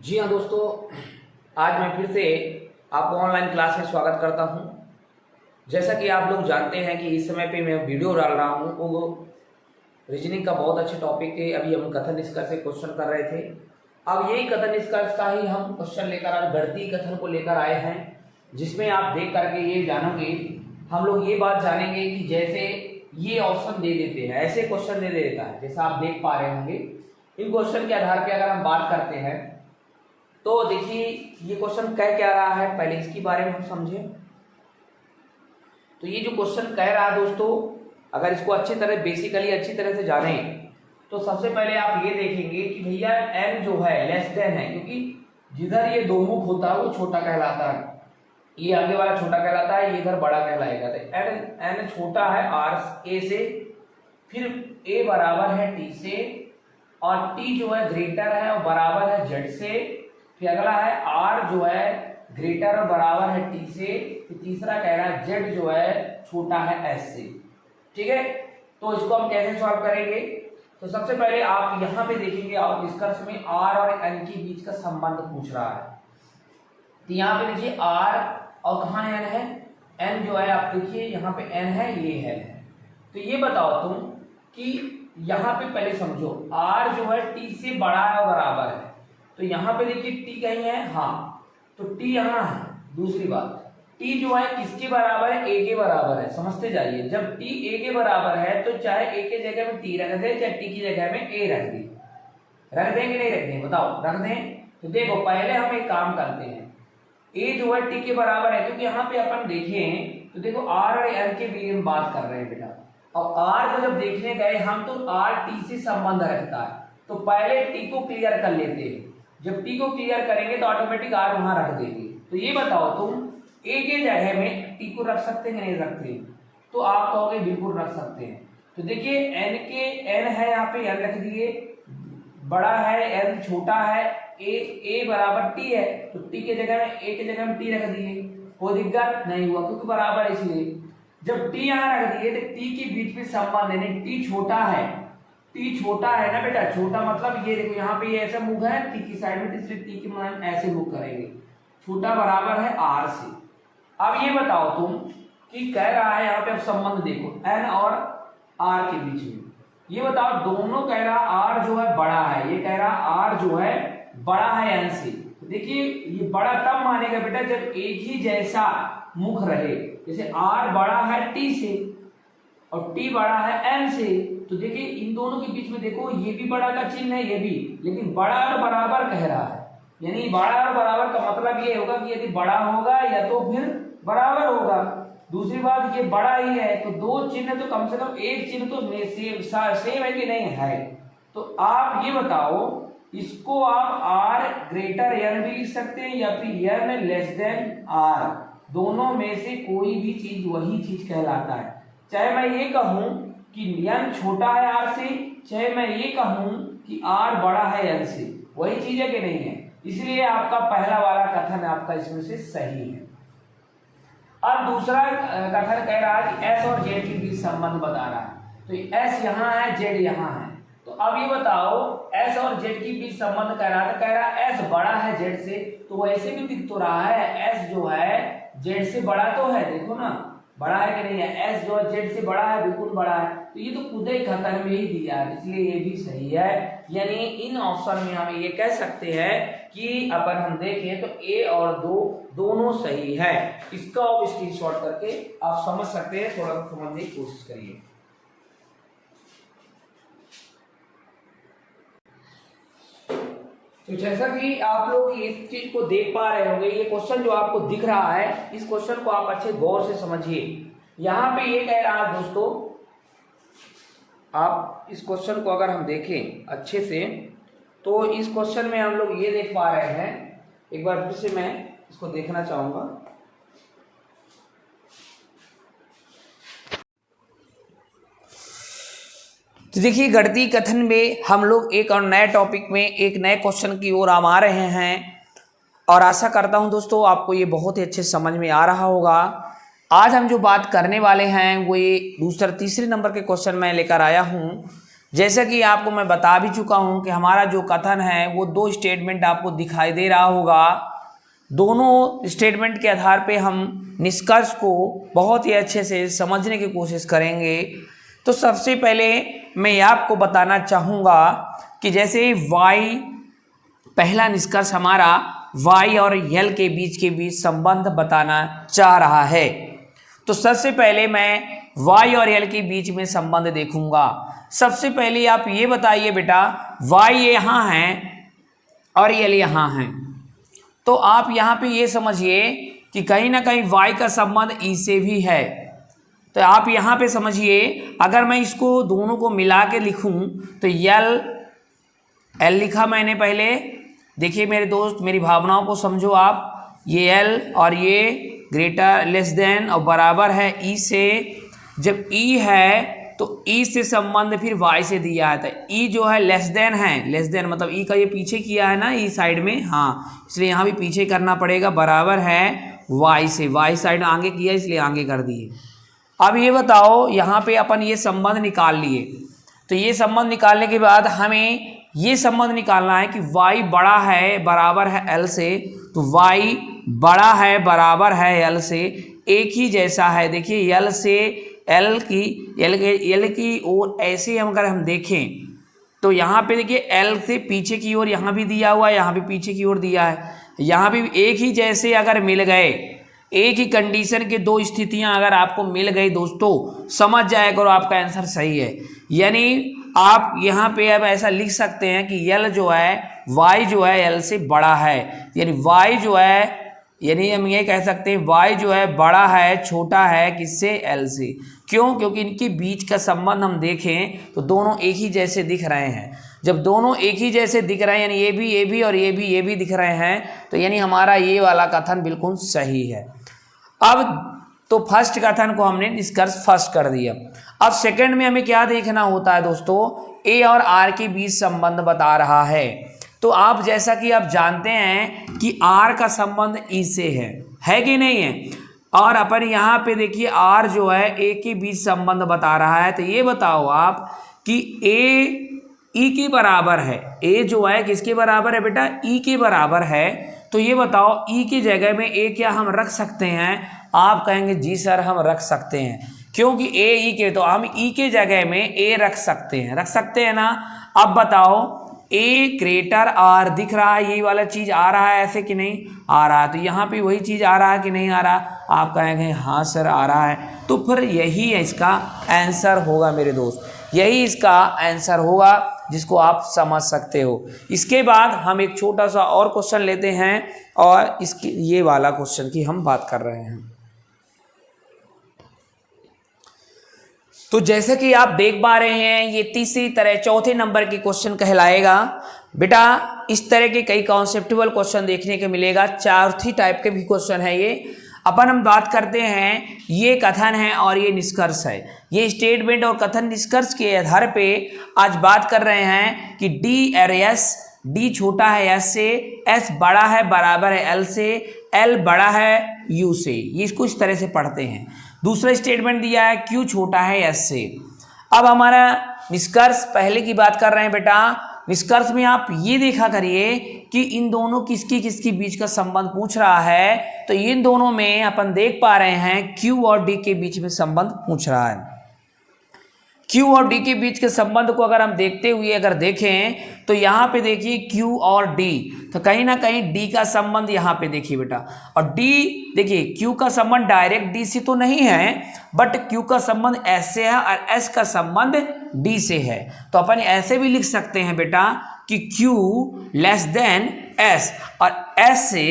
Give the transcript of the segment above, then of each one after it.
जी हाँ दोस्तों, आज मैं फिर से आपको ऑनलाइन क्लास में स्वागत करता हूँ। जैसा कि आप लोग जानते हैं कि इस समय पे मैं वीडियो डाल रहा हूँ वो रीजनिंग का बहुत अच्छा टॉपिक है। अभी हम कथन निष्कर्ष से क्वेश्चन कर रहे थे। अब यही कथन निष्कर्ष का ही हम क्वेश्चन लेकर आज गणितीय कथन को लेकर आए हैं, जिसमें आप देख करके ये जानोगे, हम लोग ये बात जानेंगे कि जैसे ये ऑप्शन दे देते हैं, ऐसे क्वेश्चन दे देता है जैसा आप देख पा रहे होंगे। इन क्वेश्चन के आधार पर अगर हम बात करते हैं तो देखिए ये क्वेश्चन कह क्या रहा है, पहले इसके बारे में हम समझें। तो ये जो क्वेश्चन कह रहा है दोस्तों, अगर इसको अच्छी तरह बेसिकली अच्छी तरह से जाने तो सबसे पहले आप ये देखेंगे कि भैया n जो है लेस देन है, क्योंकि जिधर ये दो मुख होता है वो छोटा कहलाता है, ये आगे वाला छोटा कहलाता है, ये इधर बड़ा कहलाएगा। तो n छोटा है r a से, फिर a बराबर है t से, और t जो है ग्रेटर है और बराबर है z से। फिर अगला है r जो है ग्रेटर और बराबर है t से। फिर तीसरा कह रहा है z जो है छोटा है s से। ठीक है, तो इसको हम कैसे सॉल्व करेंगे? तो सबसे पहले आप यहाँ पे देखेंगे और निष्कर्ष में r और n के बीच का संबंध पूछ रहा है। तो यहाँ पे देखिए r और कहाँ n है, n जो है आप देखिए यहाँ पे n है, ये है। तो ये बताओ तुम कि यहाँ पे पहले समझो r जो है t से बड़ा है और बराबर है। तो यहाँ पे देखिए t कहीं है, हाँ, तो t यहाँ है। दूसरी बात, t जो है किसके बराबर है? a के बराबर है। समझते जाइए, जब t a के बराबर है तो चाहे a के जगह में t रख दे, चाहे t की जगह में a रख दे। रख देंगे नहीं रख देंगे? बताओ, रख दें। तो देखो पहले हम एक काम करते हैं, a जो है t के बराबर है, क्योंकि यहाँ पे अपन देखें तो देखो r और n के बीच में बात कर रहे हैं बेटा। और r को जब देखने गए हम तो r t से संबंध रखता है, तो पहले t को क्लियर कर लेते हैं। जब t को क्लियर करेंगे तो ऑटोमेटिक r वहां रख देंगे। तो ये बताओ तुम a के जगह में t को रख सकते हैं नहीं रखते? तो आप कहोगे बिल्कुल रख सकते हैं। तो देखिए n है, यहाँ पे n रख दिए, बड़ा है n छोटा है, a बराबर t है, तो t के जगह में a के जगह में t रख दिए, कोई दिक्कत नहीं हुआ क्योंकि बराबर है इसलिए। जब t यहाँ रख दिए तो t के बीच में संबंध यानी t छोटा है, t छोटा है ना बेटा, छोटा मतलब ये देखो यहाँ पे ये ऐसा मुख है t की साइड में, इसलिए t की मान ऐसे मुख करेंगे, छोटा बराबर है r से। अब ये बताओ तुम कि कह रहा है यहाँ पे, अब संबंध देखो n और r के बीच में, ये बताओ दोनों कह रहा r जो है बड़ा है, ये कह रहा r जो है बड़ा है n से। देखिए ये बड़ा तब मानेगा बेटा जब एक ही जैसा मुख रहे, जैसे r बड़ा है t से और t बड़ा है n से। तो देखिए इन दोनों के बीच में देखो ये भी बड़ा का चिन्ह है, ये भी, लेकिन बड़ा और बराबर कह रहा है, यानी बड़ा और बराबर का मतलब ये होगा कि यदि बड़ा होगा या तो फिर बराबर होगा। दूसरी बात ये बड़ा ही है तो दो चिन्ह तो कम से कम एक चिन्ह तो सेम है कि नहीं है। तो आप ये बताओ, इसको आप r ग्रेटर n भी लिख सकते हैं या फिर n लेस देन r, दोनों में से कोई भी चीज वही चीज कहलाता है। चाहे मैं ये कहूं कि n छोटा है r से, चाहे मैं ये कहूं कि r बड़ा है n से, वही चीज है कि नहीं है? इसलिए आपका पहला वाला कथन आपका इसमें से सही है। अब दूसरा कथन कह रहा है कि s और z के बीच संबंध बता रहा है। तो s यहाँ है, z यहाँ है। तो अब ये बताओ s और z के बीच संबंध कह रहा था, कह रहा है s बड़ा है z से, तो वैसे भी दिख तो रहा है s जो है z से बड़ा तो है, देखो ना बड़ा है कि नहीं है? s जो है z से बड़ा है, बिल्कुल बड़ा है। तो ये तो खुद ही कथन में ही दिया है, इसलिए ये भी सही है। यानी इन ऑप्शन में हम ये कह सकते हैं कि अपन हम देखें तो a और 2 दोनों सही है। इसका आप स्क्रीनशॉट करके आप समझ सकते हैं, थोड़ा समझने की कोशिश करिए। तो जैसा कि आप लोग इस चीज को देख पा रहे होंगे, ये क्वेश्चन जो आपको दिख रहा है, इस क्वेश्चन को आप अच्छे गौर से समझिए। यहाँ पे ये कह रहा है दोस्तों, आप इस क्वेश्चन को अगर हम देखें अच्छे से तो इस क्वेश्चन में हम लोग ये देख पा रहे हैं, एक बार फिर से मैं इसको देखना चाहूंगा। तो देखिए गणितीय कथन में हम लोग एक और नए टॉपिक में एक नए क्वेश्चन की ओर आ रहे हैं, और आशा करता हूं दोस्तों आपको ये बहुत ही अच्छे समझ में आ रहा होगा। आज हम जो बात करने वाले हैं वो ये तीसरे नंबर के क्वेश्चन में लेकर आया हूं, जैसा कि आपको मैं बता भी चुका हूं कि हमारा जो कथन है वो दो स्टेटमेंट आपको दिखाई दे रहा होगा। दोनों स्टेटमेंट के आधार पे हम निष्कर्ष को बहुत ही अच्छे से समझने की कोशिश करेंगे। तो सबसे पहले मैं आपको बताना चाहूँगा कि जैसे y, पहला निष्कर्ष हमारा y और l के बीच संबंध बताना चाह रहा है। तो सबसे पहले मैं y और l के बीच में संबंध देखूंगा। सबसे पहले आप ये बताइए बेटा, y यहाँ है और l यहाँ है, तो आप यहाँ पे ये समझिए कि कहीं ना कहीं y का संबंध e से भी है। तो आप यहाँ पे समझिए, अगर मैं इसको दोनों को मिला के लिखूँ तो l लिखा मैंने पहले। देखिए मेरे दोस्त, मेरी भावनाओं को समझो आप। ये l और ये ग्रेटर लेस देन और बराबर है e से। जब e है तो e से संबंध फिर y से दिया है, तो e जो है लेस देन है, लेस देन मतलब e का ये पीछे किया है ना, e साइड में, हाँ, इसलिए यहाँ भी पीछे करना पड़ेगा। बराबर है y से, y साइड आगे किया इसलिए आगे कर दिए। अब ये बताओ, यहाँ पे अपन ये संबंध निकाल लिए। तो ये संबंध निकालने के बाद हमें ये संबंध निकालना है कि y बड़ा है बराबर है l से, तो y बड़ा है बराबर है l से, एक ही जैसा है। देखिए l से l की ओर ऐसे अगर हम देखें तो यहाँ पे देखिए l से पीछे की ओर यहाँ भी दिया हुआ है, यहाँ भी पीछे की ओर दिया है, यहाँ भी एक ही जैसे अगर मिल गए, एक ही कंडीशन के दो स्थितियां अगर आपको मिल गई दोस्तों, समझ जाया करो आपका आंसर सही है। यानी आप यहाँ पे अब ऐसा लिख सकते हैं कि l जो है, y जो है l से बड़ा है, यानी y जो है, यानी हम ये कह सकते हैं y जो है बड़ा है, छोटा है किससे, l से। क्यों? क्योंकि इनके बीच का संबंध हम देखें तो दोनों एक ही जैसे दिख रहे हैं। जब दोनों एक ही जैसे दिख रहे हैं, यानी ये भी और ये भी दिख रहे हैं, तो यानी हमारा ये वाला कथन बिल्कुल सही है। अब तो फर्स्ट कथन को हमने निष्कर्ष फर्स्ट कर दिया। अब सेकंड में हमें क्या देखना होता है दोस्तों, a और r के बीच संबंध बता रहा है। तो आप जैसा कि आप जानते हैं कि r का संबंध e से है कि नहीं है, और अपन यहाँ पे देखिए r जो है a के बीच संबंध बता रहा है। तो ये बताओ आप कि a e के बराबर है, a जो है किसके बराबर है बेटा, e के बराबर है। तो ये बताओ e की जगह में a क्या हम रख सकते हैं? आप कहेंगे जी सर हम रख सकते हैं, क्योंकि a e के, तो हम e के जगह में a रख सकते हैं ना। अब बताओ a ग्रेटर r दिख रहा है, यही वाला चीज आ रहा है ऐसे कि नहीं आ रहा है, तो यहाँ पे वही चीज आ रहा है कि नहीं आ रहा? आप कहेंगे हाँ सर आ रहा है। तो फिर यही है इसका आंसर होगा मेरे दोस्त, यही इसका आंसर होगा जिसको आप समझ सकते हो। इसके बाद हम एक छोटा सा और क्वेश्चन लेते हैं, और इसकी ये वाला क्वेश्चन की हम बात कर रहे हैं। तो जैसे कि आप देख पा रहे हैं, ये तीसरी तरह चौथे नंबर की क्वेश्चन कहलाएगा बेटा। इस तरह के कई कॉन्सेप्चुअल क्वेश्चन देखने को मिलेगा, चौथी टाइप के भी क्वेश्चन है ये। अपन हम बात करते हैं, ये कथन है और ये निष्कर्ष है। ये स्टेटमेंट और कथन निष्कर्ष के आधार पे आज बात कर रहे हैं कि डी और एस, डी छोटा है एस से, एस बड़ा है बराबर है एल से, एल बड़ा है यू से। ये इसको इस तरह से पढ़ते हैं। दूसरा स्टेटमेंट दिया है क्यू छोटा है एस से। अब हमारा निष्कर्ष पहले की बात कर रहे हैं बेटा। निष्कर्ष में आप ये देखा करिए कि इन दोनों किसकी बीच का संबंध पूछ रहा है। तो इन दोनों में अपन देख पा रहे हैं क्यू और डी के बीच में संबंध पूछ रहा है। क्यू और डी के बीच के संबंध को अगर हम देखते हुए अगर देखें तो यहाँ पे देखिए क्यू और डी, तो कहीं ना कहीं डी का संबंध यहाँ पे देखिए बेटा, और डी देखिए क्यू का संबंध डायरेक्ट डी से तो नहीं है, बट क्यू का संबंध एस से है और एस का संबंध डी से है। तो अपन ऐसे भी लिख सकते हैं बेटा कि क्यू लेस देन एस और एस से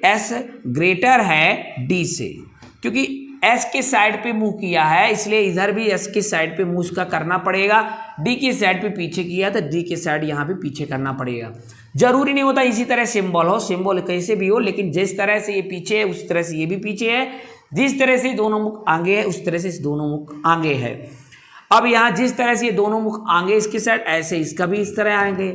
एस ग्रेटर है डी से, क्योंकि एस के साइड पे मूव किया है इसलिए इधर भी एस के साइड पे मूव का करना पड़ेगा। डी के साइड पे पीछे किया तो डी के साइड यहाँ पे पीछे करना पड़ेगा। जरूरी नहीं होता इसी तरह सिंबल हो, सिंबल कैसे भी हो, लेकिन जिस तरह से ये पीछे है उस तरह से ये भी पीछे है, जिस तरह से दोनों मुख आगे है उस तरह से इस दोनों मुख आगे है। अब यहाँ जिस तरह से ये दोनों मुख आगे इसके साइड, ऐसे इसका भी इस तरह आएंगे।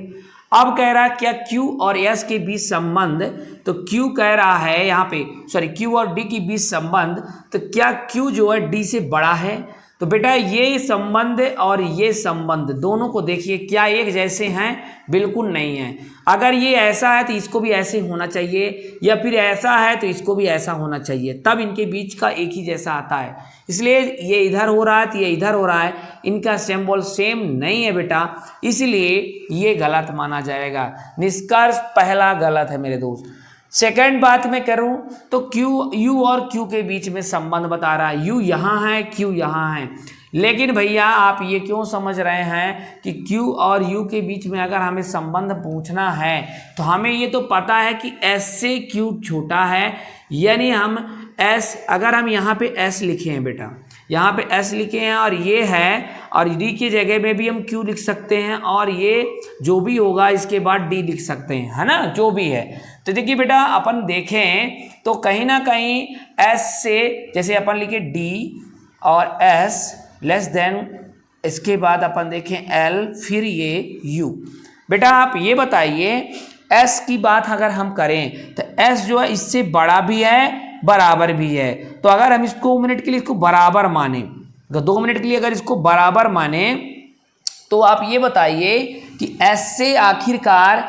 अब कह रहा है क्या Q और S के बीच संबंध, तो Q कह रहा है यहाँ पे, सॉरी Q और D के बीच संबंध, तो क्या Q जो है D से बड़ा है? तो बेटा ये संबंध और ये संबंध दोनों को देखिए, क्या एक जैसे हैं? बिल्कुल नहीं है। अगर ये ऐसा है तो इसको भी ऐसे होना चाहिए, या फिर ऐसा है तो इसको भी ऐसा होना चाहिए, तब इनके बीच का एक ही जैसा आता है। इसलिए ये इधर हो रहा है तो ये इधर हो रहा है, इनका सिंबल सेम नहीं है बेटा, इसलिए ये गलत माना जाएगा। निष्कर्ष पहला गलत है मेरे दोस्त। सेकंड बात मैं करूं तो क्यू, यू और क्यू के बीच में संबंध बता रहा है। यू यहाँ है, क्यू यहाँ है, लेकिन भैया आप ये क्यों समझ रहे हैं कि क्यू और यू के बीच में अगर हमें संबंध पूछना है तो हमें ये तो पता है कि एस से क्यू छोटा है, यानी हम एस, अगर हम यहाँ पे एस लिखे हैं बेटा, यहाँ पे एस लिखे हैं और ये है, और डी की जगह में भी हम क्यू लिख सकते हैं, और ये जो भी होगा इसके बाद डी लिख सकते हैं, है ना, जो भी है। तो देखिए बेटा अपन देखें तो कहीं ना कहीं एस से, जैसे अपन लिखे डी और एस लेस देन, इसके बाद अपन देखें एल, फिर ये यू। बेटा आप ये बताइए एस की बात अगर हम करें तो एस जो है इससे बड़ा भी है, बराबर भी है। तो अगर हम इसको 2 मिनट के लिए इसको बराबर माने, तो 2 मिनट के लिए अगर इसको बराबर माने तो आप ये बताइए कि एस से आखिरकार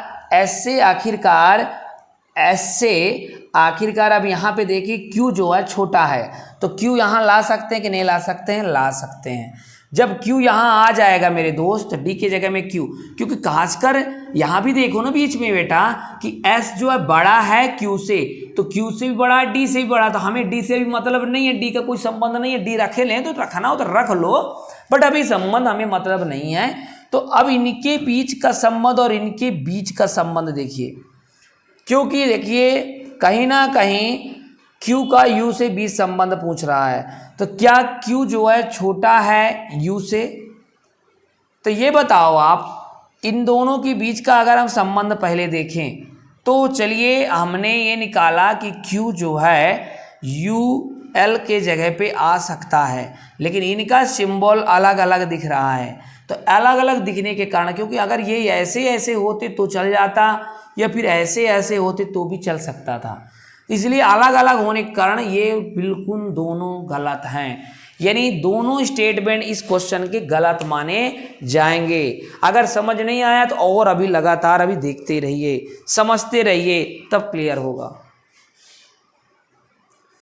अब यहाँ पे देखिए क्यू जो है छोटा है, तो क्यू यहाँ ला सकते हैं कि नहीं ला सकते हैं? ला सकते हैं। जब क्यू यहाँ आ जाएगा मेरे दोस्त, डी की जगह में क्यू, क्योंकि खासकर यहाँ भी देखो ना बीच में बेटा कि एस जो है बड़ा है क्यू से, तो क्यू से भी बड़ा है, डी से भी बड़ा, तो हमें डी से भी मतलब नहीं है, डी का कोई संबंध नहीं है। डी रखे लें तो रखना हो तो रख लो, बट अभी संबंध हमें मतलब नहीं है। तो अब इनके बीच का संबंध और इनके बीच का संबंध देखिए, क्योंकि देखिए कहीं ना कहीं Q का U से बीच संबंध पूछ रहा है, तो क्या Q जो है छोटा है U से? तो ये बताओ आप, इन दोनों के बीच का अगर हम संबंध पहले देखें तो चलिए हमने ये निकाला कि Q जो है U L के जगह पे आ सकता है, लेकिन इनका सिंबल अलग अलग दिख रहा है। तो अलग अलग दिखने के कारण, क्योंकि अगर ये ऐसे ऐसे होते तो चल जाता, या फिर ऐसे ऐसे होते तो भी चल सकता था, इसलिए अलग अलग होने के कारण ये बिल्कुल दोनों गलत हैं। यानी दोनों स्टेटमेंट इस क्वेश्चन के गलत माने जाएंगे। अगर समझ नहीं आया तो और अभी लगातार अभी देखते रहिए, समझते रहिए, तब क्लियर होगा।